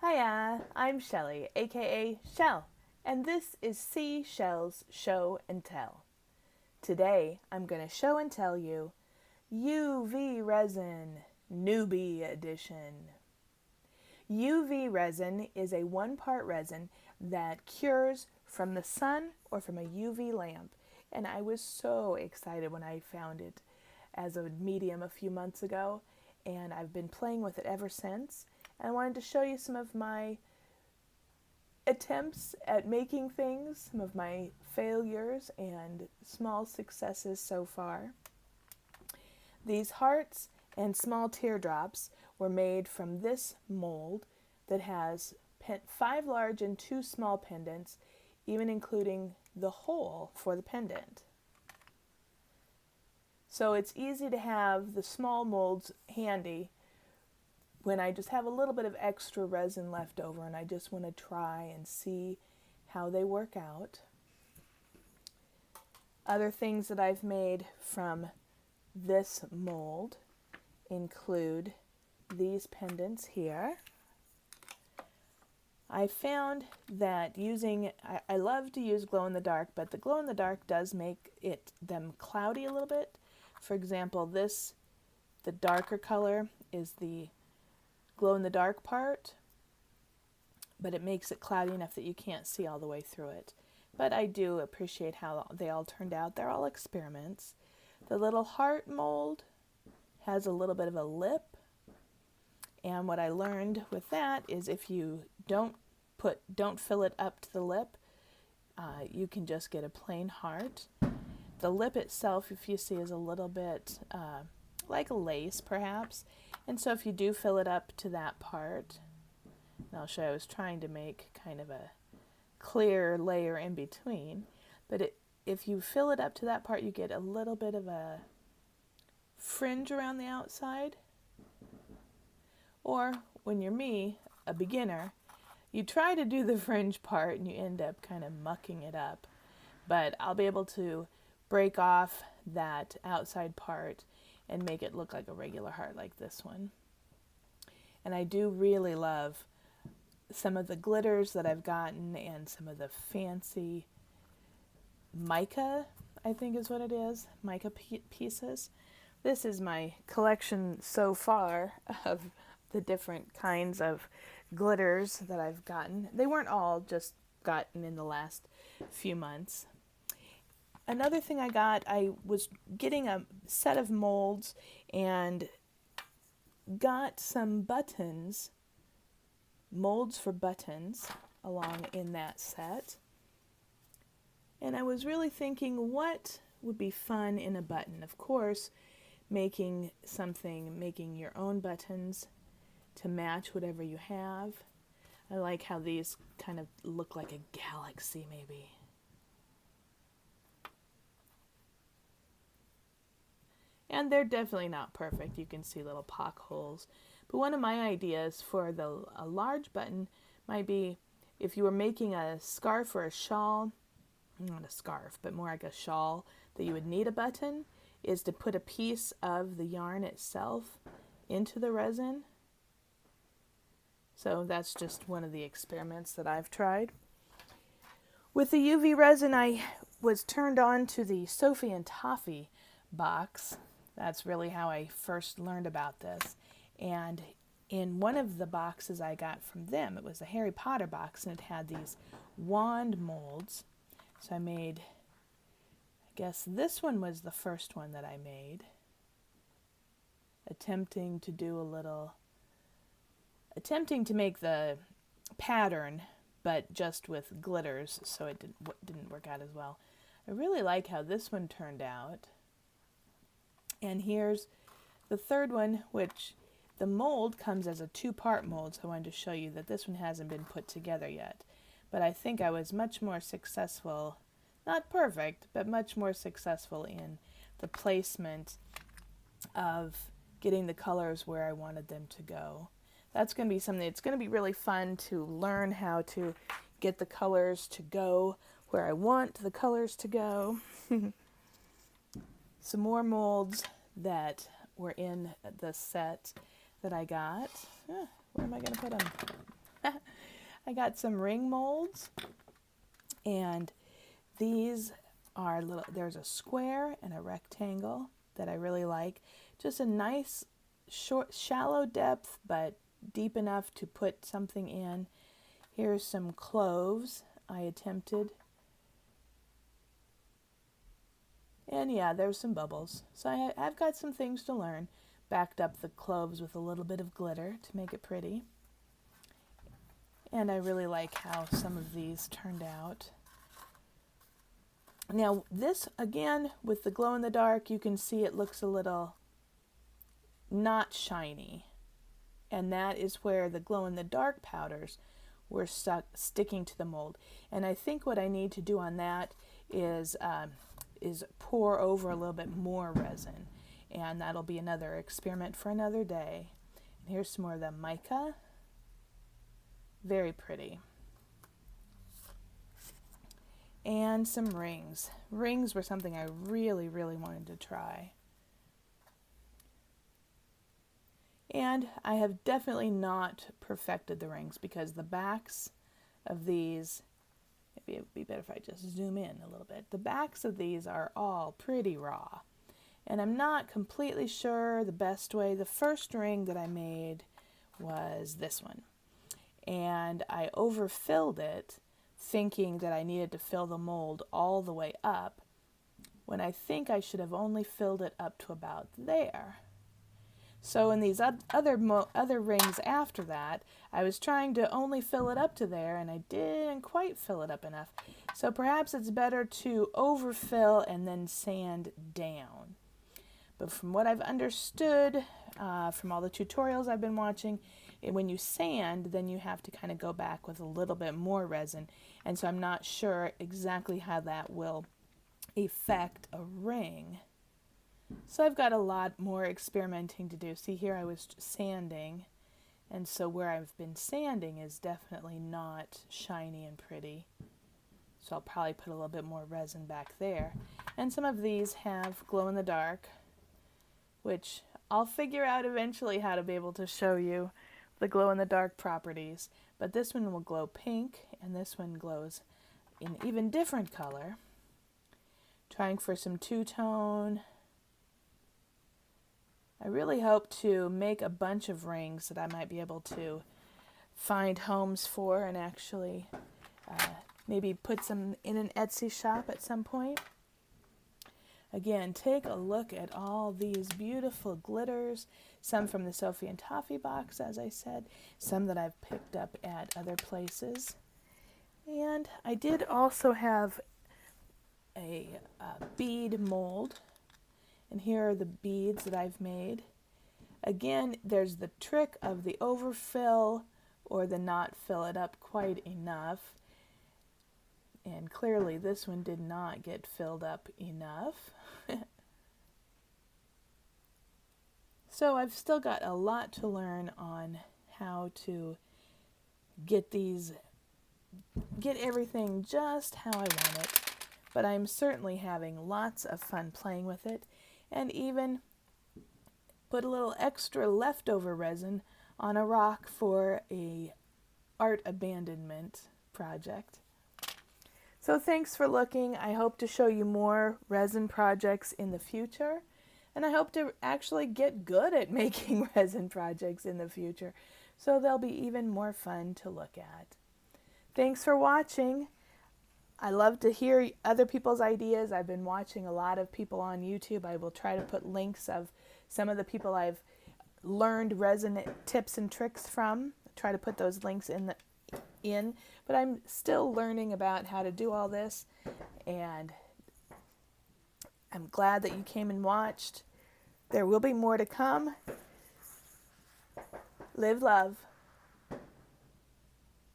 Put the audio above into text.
Hiya, I'm Shelly, aka Shell, and this is Seashell's Show and Tell. Today I'm going to show and tell you UV Resin Newbie Edition. UV resin is a one-part resin that cures from the sun or from a UV lamp, and I was so excited when I found it as a medium a few months ago, and I've been playing with it ever since. And I wanted to show you some of my attempts at making things, some of my failures and small successes so far. These hearts and small teardrops were made from this mold that has 5 large and 2 small pendants, even including the hole for the pendant. So it's easy to have the small molds handy when I just have a little bit of extra resin left over and I just want to try and see how they work out. Other things that I've made from this mold include these pendants here. I found that I love to use glow-in-the-dark, but the glow-in-the-dark does make them cloudy a little bit. For example, the darker color is the glow-in-the-dark part, but it makes it cloudy enough that you can't see all the way through it. But I do appreciate how they all turned out. They're all experiments. The little heart mold has a little bit of a lip, and what I learned with that is if you don't fill it up to the lip, you can just get a plain heart. The lip itself, if you see, is a little bit like a lace perhaps, and so if you do fill it up to that part, and I'll show you, I was trying to make kind of a clear layer in between, but if you fill it up to that part, you get a little bit of a fringe around the outside. Or when you're me, a beginner, you try to do the fringe part and you end up kind of mucking it up. But I'll be able to break off that outside part and make it look like a regular heart like this one. And I do really love some of the glitters that I've gotten and some of the fancy mica, I think is what it is, mica pieces. This is my collection so far of the different kinds of glitters that I've gotten. They weren't all just gotten in the last few months. Another thing I was getting a set of molds and got some buttons, molds for buttons along in that set. And I was really thinking what would be fun in a button. Of course, making your own buttons to match whatever you have. I like how these kind of look like a galaxy maybe. And they're definitely not perfect. You can see little pock holes. But one of my ideas for a large button might be if you were making a scarf or a shawl, not a scarf, but more like a shawl, that you would need a button, is to put a piece of the yarn itself into the resin. So that's just one of the experiments that I've tried. With the UV resin, I was turned on to the Sophie and Toffee box. That's really how I first learned about this. And in one of the boxes I got from them, it was a Harry Potter box, and it had these wand molds. So I made, I guess this one was the first one that I made, attempting to make the pattern, but just with glitters, so it didn't work out as well. I really like how this one turned out. And here's the third one, which the mold comes as a 2-part mold, so I wanted to show you that this one hasn't been put together yet. But I think I was much more successful, not perfect, but much more successful in the placement of getting the colors where I wanted them to go. That's going to be something, it's going to be really fun to learn how to get the colors to go where I want the colors to go. Some more molds that were in the set that I got. Where am I going to put them? I got some ring molds, and these are little, there's a square and a rectangle that I really like. Just a nice short, shallow depth, but deep enough to put something in. Here's some cloves I attempted. And yeah, there's some bubbles. So I've got some things to learn. Backed up the cloves with a little bit of glitter to make it pretty. And I really like how some of these turned out. Now this, again, with the glow in the dark, you can see it looks a little not shiny. And that is where the glow in the dark powders were sticking to the mold. And I think what I need to do on that is pour over a little bit more resin. And that'll be another experiment for another day. And here's some more of the mica. Very pretty. And some rings. Rings were something I really, really wanted to try. And I have definitely not perfected the rings because the backs of these, maybe it would be better if I just zoom in a little bit. The backs of these are all pretty raw. And I'm not completely sure the best way. The first ring that I made was this one. And I overfilled it thinking that I needed to fill the mold all the way up, when I think I should have only filled it up to about there. So in these other rings after that, I was trying to only fill it up to there, and I didn't quite fill it up enough. So perhaps it's better to overfill and then sand down. But from what I've understood from all the tutorials I've been watching, when you sand, then you have to kind of go back with a little bit more resin. And so I'm not sure exactly how that will affect a ring. So I've got a lot more experimenting to do. See, here I was sanding, and so where I've been sanding is definitely not shiny and pretty. So I'll probably put a little bit more resin back there. And some of these have glow in the dark, which I'll figure out eventually how to be able to show you the glow in the dark properties. But this one will glow pink, and this one glows in even different color. Trying for some two-tone. I really hope to make a bunch of rings that I might be able to find homes for and actually maybe put some in an Etsy shop at some point. Again, take a look at all these beautiful glitters, some from the Sophie and Toffee box, as I said, some that I've picked up at other places. And I did also have a bead mold. And here are the beads that I've made. Again, there's the trick of the overfill or the not fill it up quite enough. And clearly this one did not get filled up enough. So I've still got a lot to learn on how to get everything just how I want it. But I'm certainly having lots of fun playing with it. And even put a little extra leftover resin on a rock for a art abandonment project. So thanks for looking. I hope to show you more resin projects in the future. And I hope to actually get good at making resin projects in the future, so they'll be even more fun to look at. Thanks for watching. I love to hear other people's ideas. I've been watching a lot of people on YouTube. I will try to put links of some of the people I've learned resin tips and tricks from. Try to put those links in. But I'm still learning about how to do all this, and I'm glad that you came and watched. There will be more to come. Live love.